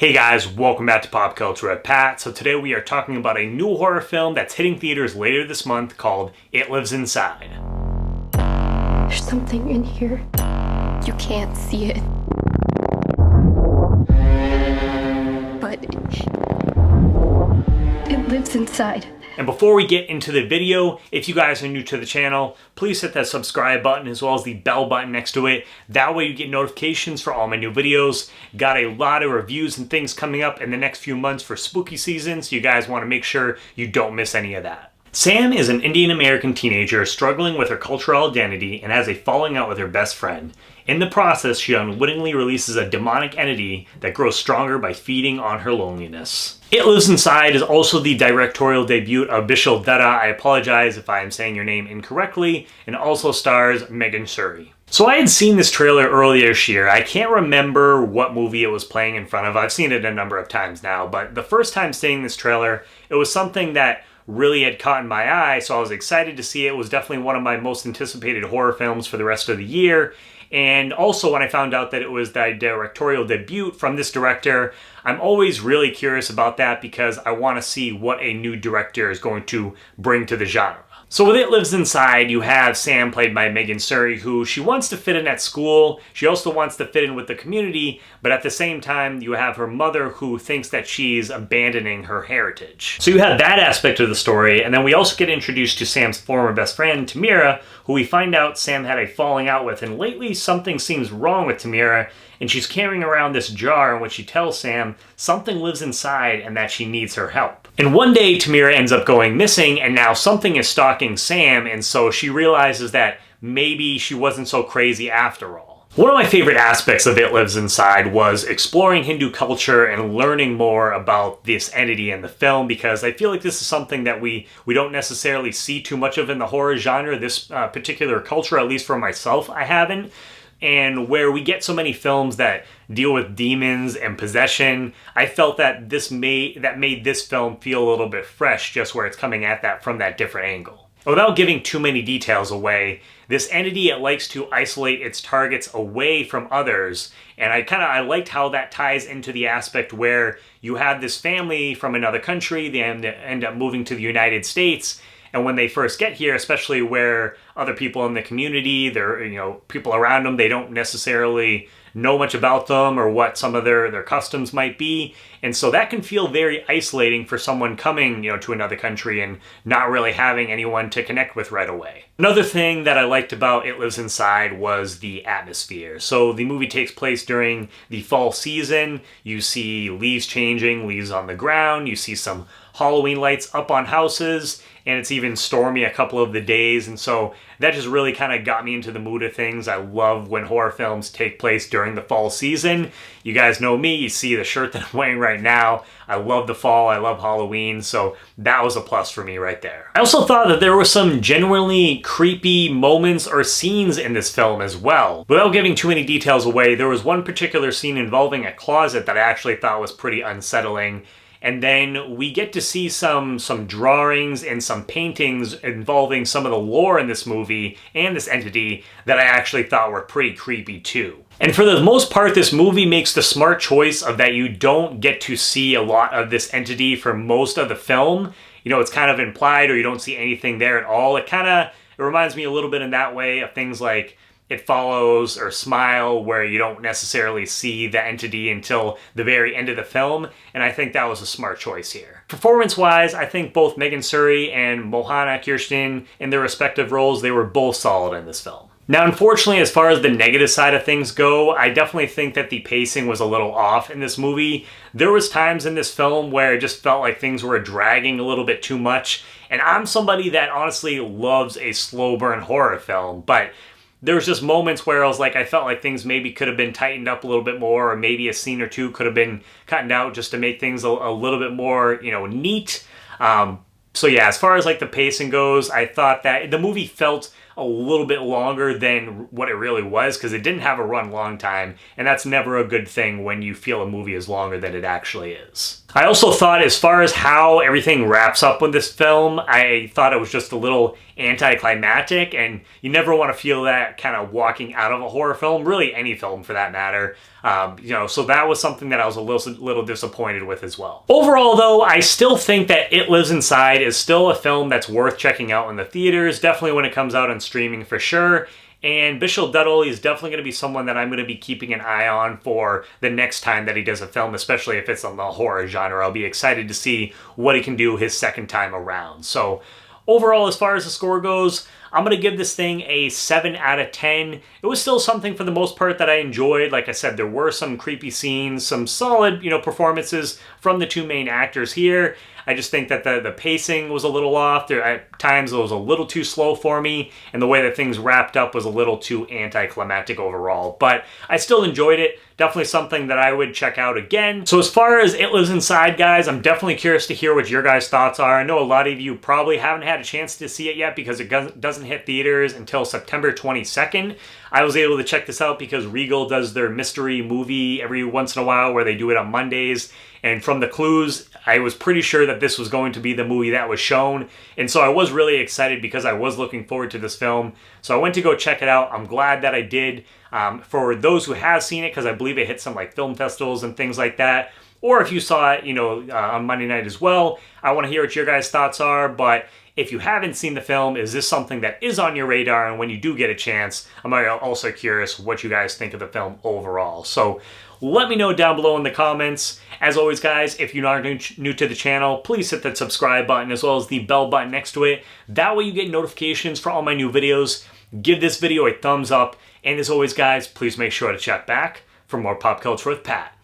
Hey guys, welcome back to Pop Culture with Pat. So today we are talking about a new horror film that's hitting theaters later this month called It Lives Inside. There's something in here. You can't see it. But it lives inside. And before we get into the video, if you guys are new to the channel, please hit that subscribe button as well as the bell button next to it. That way you get notifications for all my new videos. Got a lot of reviews and things coming up in the next few months for spooky season, so you guys want to make sure you don't miss any of that. Sam is an Indian American teenager struggling with her cultural identity and has a falling out with her best friend. In the process, she unwittingly releases a demonic entity that grows stronger by feeding on her loneliness. It Lives Inside is also the directorial debut of Bishal Dutta. I apologize if I am saying your name incorrectly, and also stars Megan Suri. So I had seen this trailer earlier this year. I can't remember what movie it was playing in front of. I've seen it a number of times now, but the first time seeing this trailer, it was something that really had caught my eye, so I was excited to see it. It was definitely one of my most anticipated horror films for the rest of the year. And also when I found out that it was the directorial debut from this director, I'm always really curious about that because I want to see what a new director is going to bring to the genre. So with It Lives Inside, you have Sam, played by Megan Suri, who she wants to fit in at school. She also wants to fit in with the community, but at the same time, you have her mother who thinks that she's abandoning her heritage. So you have that aspect of the story, and then we also get introduced to Sam's former best friend, Tamira, who we find out Sam had a falling out with, and lately something seems wrong with Tamira, and she's carrying around this jar in which she tells Sam something lives inside and that she needs her help. And one day, Tamira ends up going missing, and now something is stalking Sam, and so she realizes that maybe she wasn't so crazy after all. One of my favorite aspects of It Lives Inside was exploring Hindu culture and learning more about this entity in the film, because I feel like this is something that we don't necessarily see too much of in the horror genre, this particular culture, at least for myself, I haven't. And where we get so many films that deal with demons and possession, I felt that made this film feel a little bit fresh, just where it's coming at that from that different angle. Without giving too many details away, this entity, it likes to isolate its targets away from others, and I liked how that ties into the aspect where you have this family from another country, they end up moving to the United States. And when they first get here, especially where other people in the community, people around them, they don't necessarily know much about them or what some of their customs might be. And so that can feel very isolating for someone coming, to another country and not really having anyone to connect with right away. Another thing that I liked about It Lives Inside was the atmosphere. So the movie takes place during the fall season. You see leaves changing, leaves on the ground. You see some Halloween lights up on houses, and it's even stormy a couple of the days, and so that just really kind of got me into the mood of things. I love when horror films take place during the fall season. You guys know me, you see the shirt that I'm wearing right now. I love the fall, I love Halloween, so that was a plus for me right there. I also thought that there were some genuinely creepy moments or scenes in this film as well. Without giving too many details away, there was one particular scene involving a closet that I actually thought was pretty unsettling. And then we get to see some drawings and some paintings involving some of the lore in this movie and this entity that I actually thought were pretty creepy too. And for the most part, this movie makes the smart choice of that you don't get to see a lot of this entity for most of the film. It's kind of implied, or you don't see anything there at all. It reminds me a little bit in that way of things like It Follows or Smile, where you don't necessarily see the entity until the very end of the film, and I think that was a smart choice here. Performance-wise, I think both Megan Suri and Moana Krishnan, in their respective roles, they were both solid in this film. Now, unfortunately, as far as the negative side of things go, I definitely think that the pacing was a little off in this movie. There was times in this film where it just felt like things were dragging a little bit too much, and I'm somebody that honestly loves a slow burn horror film, but there was just moments where I felt like things maybe could have been tightened up a little bit more, or maybe a scene or two could have been cut out just to make things a little bit more, neat. So yeah, as far as the pacing goes, I thought that the movie felt a little bit longer than what it really was, because it didn't have a run long time, and that's never a good thing when you feel a movie is longer than it actually is. I also thought, as far as how everything wraps up with this film, I thought it was just a little anticlimactic, and you never want to feel that kind of walking out of a horror film, really any film for that matter. So that was something that I was a little disappointed with as well. Overall though, I still think that It Lives Inside is still a film that's worth checking out in the theaters, definitely when it comes out on streaming for sure. And Bishal Dutta is definitely going to be someone that I'm going to be keeping an eye on for the next time that he does a film, especially if it's in the horror genre. I'll be excited to see what he can do his second time around. So overall, as far as the score goes, I'm going to give this thing a 7 out of 10. It was still something for the most part that I enjoyed. Like I said, there were some creepy scenes, some solid, performances from the two main actors here. I just think that the pacing was a little off. There at times it was a little too slow for me, and the way that things wrapped up was a little too anticlimactic overall. But I still enjoyed it. Definitely something that I would check out again. So as far as It Lives Inside, guys, I'm definitely curious to hear what your guys' thoughts are. I know a lot of you probably haven't had a chance to see it yet because it doesn't hit theaters until September 22nd. I was able to check this out because Regal does their mystery movie every once in a while where they do it on Mondays. And from the clues, I was pretty sure that this was going to be the movie that was shown. And so I was really excited because I was looking forward to this film. So I went to go check it out. I'm glad that I did. For those who have seen it, because I believe it hit some like film festivals and things like that, or if you saw it, on Monday night as well, I want to hear what your guys' thoughts are. But if you haven't seen the film, is this something that is on your radar? And when you do get a chance, I'm also curious what you guys think of the film overall. So let me know down below in the comments. As always, guys, if you are new to the channel, please hit that subscribe button as well as the bell button next to it. That way you get notifications for all my new videos. Give this video a thumbs up. And as always, guys, please make sure to check back for more Pop Culture with Pat.